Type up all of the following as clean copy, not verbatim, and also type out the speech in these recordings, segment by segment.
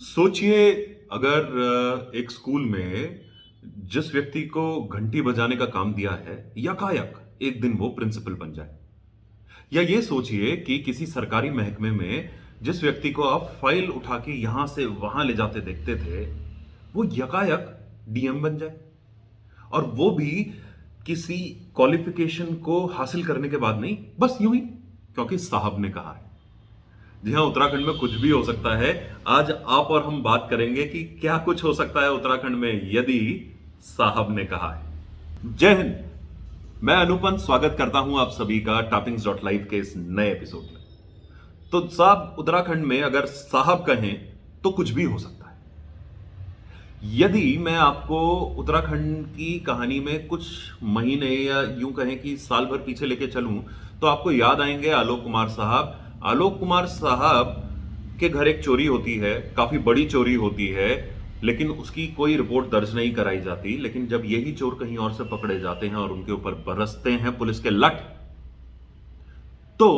सोचिए, अगर एक स्कूल में जिस व्यक्ति को घंटी बजाने का काम दिया है, यकायक एक दिन वो प्रिंसिपल बन जाए। या ये सोचिए कि किसी सरकारी महकमे में जिस व्यक्ति को आप फाइल उठा के यहां से वहां ले जाते देखते थे, वो यकायक डीएम बन जाए। और वो भी किसी क्वालिफिकेशन को हासिल करने के बाद नहीं, बस यूं ही क्योंकि साहब ने कहा है। जी हाँ, उत्तराखंड में कुछ भी हो सकता है। आज आप और हम बात करेंगे कि क्या कुछ हो सकता है उत्तराखंड में यदि साहब ने कहा है। जय हिंद। मैं अनुपम स्वागत करता हूं आप सभी का टॉपिंग्स.लाइव के इस नए एपिसोड में। तो साहब, उत्तराखंड में अगर साहब कहें तो कुछ भी हो सकता है। यदि मैं आपको उत्तराखंड की कहानी में कुछ महीने या यूं कहें कि साल भर पीछे लेके चलूं, तो आपको याद आएंगे आलोक कुमार साहब। आलोक कुमार साहब के घर एक चोरी होती है, काफी बड़ी चोरी होती है, लेकिन उसकी कोई रिपोर्ट दर्ज नहीं कराई जाती। लेकिन जब यही चोर कहीं और से पकड़े जाते हैं और उनके ऊपर बरसते हैं पुलिस के लठ, तो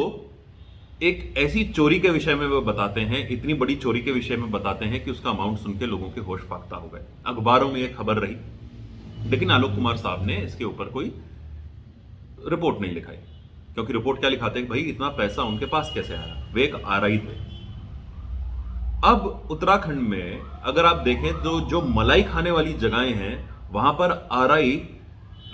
एक ऐसी चोरी के विषय में वो बताते हैं, इतनी बड़ी चोरी के विषय में बताते हैं कि उसका अमाउंट सुन के लोगों के होश फाख्ता हो गए। अखबारों में एक खबर रही, लेकिन आलोक कुमार साहब ने इसके ऊपर कोई रिपोर्ट नहीं लिखाई। क्योंकि रिपोर्ट क्या लिखाते हैं कि भाई इतना पैसा उनके पास कैसे आया। वे एक आरआई थे। अब उत्तराखंड में अगर आप देखें तो जो मलाई खाने वाली जगहें हैं, वहां पर आरआई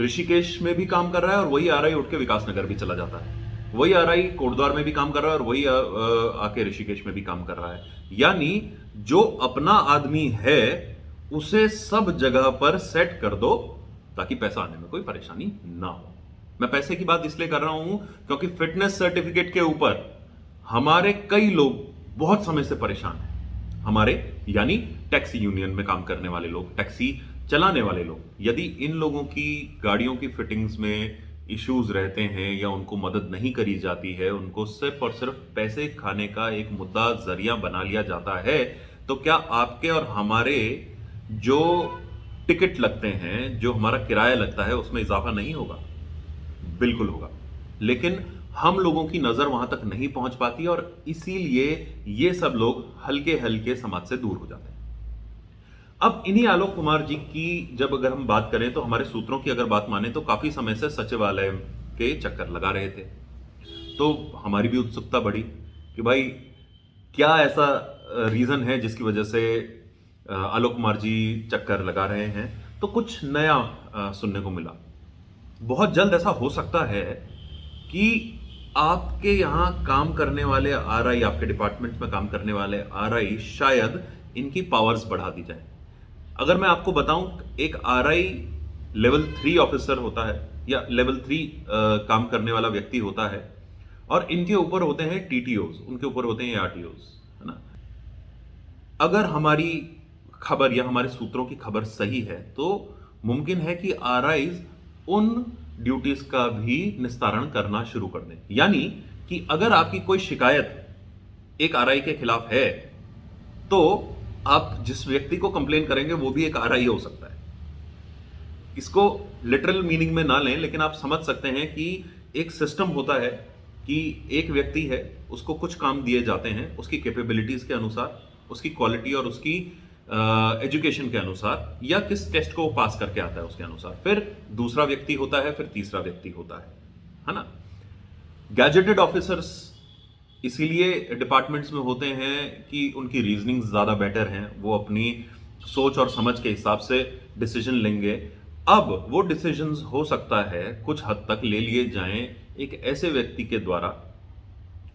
ऋषिकेश में भी काम कर रहा है और वही आरआई उठ के विकासनगर भी चला जाता है। वही आरआई कोटद्वार में भी काम कर रहा है और वही आके ऋषिकेश में भी काम कर रहा है। यानी जो अपना आदमी है उसे सब जगह पर सेट कर दो ताकि पैसा आने में कोई परेशानी ना हो। मैं पैसे की बात इसलिए कर रहा हूं क्योंकि फिटनेस सर्टिफिकेट के ऊपर हमारे कई लोग बहुत समय से परेशान हैं। हमारे यानी टैक्सी यूनियन में काम करने वाले लोग, टैक्सी चलाने वाले लोग, यदि इन लोगों की गाड़ियों की फिटिंग्स में इश्यूज रहते हैं या उनको मदद नहीं करी जाती है, उनको सिर्फ और सिर्फ पैसे खाने का एक मुद्दा जरिया बना लिया जाता है, तो क्या आपके और हमारे जो टिकट लगते हैं, जो हमारा किराया लगता है, उसमें इजाफा नहीं होगा? बिल्कुल होगा। लेकिन हम लोगों की नजर वहां तक नहीं पहुंच पाती और इसीलिए ये सब लोग हल्के हल्के समाज से दूर हो जाते हैं। अब इन्हीं आलोक कुमार जी की जब अगर हम बात करें तो हमारे सूत्रों की अगर बात माने तो काफी समय से सचिवालय के चक्कर लगा रहे थे। तो हमारी भी उत्सुकता बढ़ी कि भाई क्या ऐसा रीजन है जिसकी वजह से आलोक कुमार जी चक्कर लगा रहे हैं। तो कुछ नया सुनने को मिला। बहुत जल्द ऐसा हो सकता है कि आपके यहां काम करने वाले आरआई, आपके डिपार्टमेंट में काम करने वाले आरआई, शायद इनकी पावर्स बढ़ा दी जाए। अगर मैं आपको बताऊं, एक आरआई लेवल 3 ऑफिसर होता है या लेवल 3 काम करने वाला व्यक्ति होता है और इनके ऊपर होते हैं टीटीओज, उनके ऊपर होते हैं आरटीओज, है ना। अगर हमारी खबर या हमारे सूत्रों की खबर सही है तो मुमकिन है कि आरआईज उन ड्यूटीज का भी निस्तारण करना शुरू कर दें। यानी कि अगर आपकी कोई शिकायत एक आरआई के खिलाफ है तो आप जिस व्यक्ति को कंप्लेन करेंगे वो भी एक आरआई हो सकता है। इसको लिटरल मीनिंग में ना लें, लेकिन आप समझ सकते हैं कि एक सिस्टम होता है कि एक व्यक्ति है, उसको कुछ काम दिए जाते हैं उसकी कैपेबिलिटीज के अनुसार, उसकी क्वालिटी और उसकी एजुकेशन के अनुसार, या किस टेस्ट को पास करके आता है उसके अनुसार। फिर दूसरा व्यक्ति होता है, फिर तीसरा व्यक्ति होता है ना। गैजेटेड ऑफिसर्स इसीलिए डिपार्टमेंट्स में होते हैं कि उनकी रीजनिंग ज्यादा बेटर हैं, वो अपनी सोच और समझ के हिसाब से डिसीजन लेंगे। अब वो डिसीजंस हो सकता है कुछ हद तक ले लिए जाएं एक ऐसे व्यक्ति के द्वारा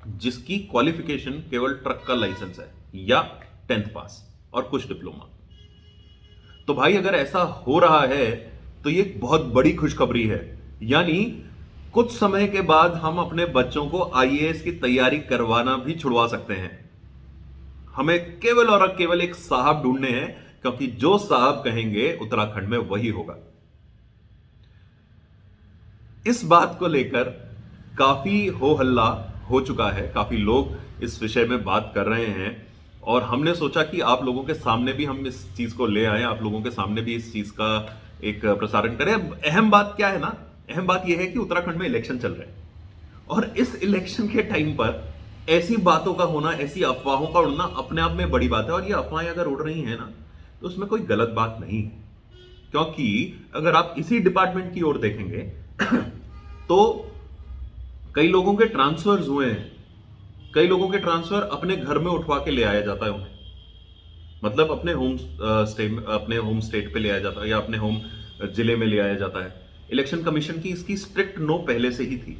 जिसकी क्वालिफिकेशन केवल ट्रक का लाइसेंस है या 10th पास और कुछ डिप्लोमा। तो भाई अगर ऐसा हो रहा है तो ये बहुत बड़ी खुशखबरी है। यानी कुछ समय के बाद हम अपने बच्चों को आईएएस की तैयारी करवाना भी छुड़वा सकते हैं। हमें केवल और केवल एक साहब ढूंढने हैं, क्योंकि जो साहब कहेंगे उत्तराखंड में वही होगा। इस बात को लेकर काफी हो हल्ला हो चुका है, काफी लोग इस विषय में बात कर रहे हैं और हमने सोचा कि आप लोगों के सामने भी हम इस चीज को ले आए, आप लोगों के सामने भी इस चीज का एक प्रसारण करें। अहम बात क्या है ना, अहम बात यह है कि उत्तराखंड में इलेक्शन चल रहे हैं और इस इलेक्शन के टाइम पर ऐसी बातों का होना, ऐसी अफवाहों का उड़ना अपने आप में बड़ी बात है। और ये अफवाहें अगर उड़ रही हैं ना, तो उसमें कोई गलत बात नहीं है, क्योंकि अगर आप इसी डिपार्टमेंट की ओर देखेंगे तो कई लोगों के ट्रांसफर्स हुए हैं, कई लोगों के ट्रांसफर अपने घर में उठवा के ले आया जाता है उन्हें, मतलब अपने होम स्टेट पे ले आया जाता है या अपने होम जिले में ले आया जाता है। इलेक्शन कमीशन की इसकी स्ट्रिक्ट नो पहले से ही थी,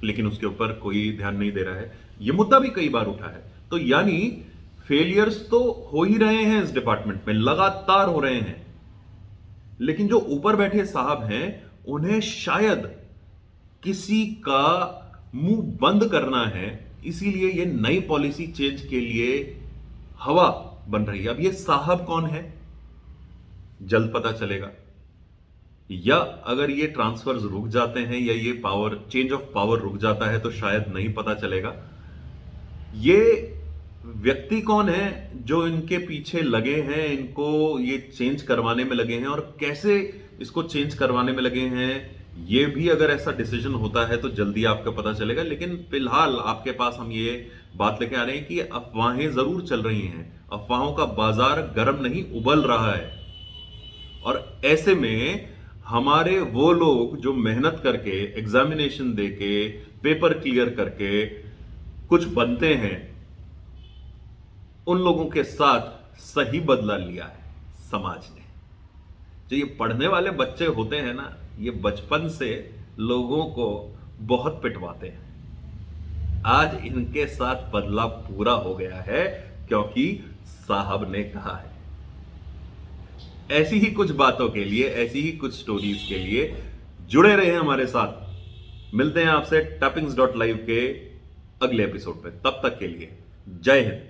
लेकिन उसके ऊपर कोई ध्यान नहीं दे रहा है। यह मुद्दा भी कई बार उठा है। तो यानी फेलियर्स तो हो ही रहे हैं इस डिपार्टमेंट में, लगातार हो रहे हैं, लेकिन जो ऊपर बैठे साहब हैं उन्हें शायद किसी का मुंह बंद करना है, इसीलिए ये नई पॉलिसी चेंज के लिए हवा बन रही है। अब ये साहब कौन है जल्द पता चलेगा, या अगर ये ट्रांसफर्स रुक जाते हैं या ये पावर चेंज ऑफ पावर रुक जाता है तो शायद नहीं पता चलेगा। ये व्यक्ति कौन है जो इनके पीछे लगे हैं, इनको ये चेंज करवाने में लगे हैं और कैसे इसको चेंज करवाने में लगे हैं, ये भी अगर ऐसा डिसीजन होता है तो जल्दी आपको पता चलेगा। लेकिन फिलहाल आपके पास हम ये बात लेके आ रहे हैं कि अफवाहें जरूर चल रही हैं, अफवाहों का बाजार गर्म नहीं उबल रहा है। और ऐसे में हमारे वो लोग जो मेहनत करके एग्जामिनेशन देके पेपर क्लियर करके कुछ बनते हैं, उन लोगों के साथ सही बदला लिया है समाज ने। जो ये पढ़ने वाले बच्चे होते हैं ना, ये बचपन से लोगों को बहुत पिटवाते हैं। आज इनके साथ बदला पूरा हो गया है, क्योंकि साहब ने कहा है। ऐसी ही कुछ बातों के लिए, ऐसी ही कुछ स्टोरीज के लिए जुड़े रहे हमारे साथ। मिलते हैं आपसे tappings.live के अगले एपिसोड पे। तब तक के लिए जय हिंद।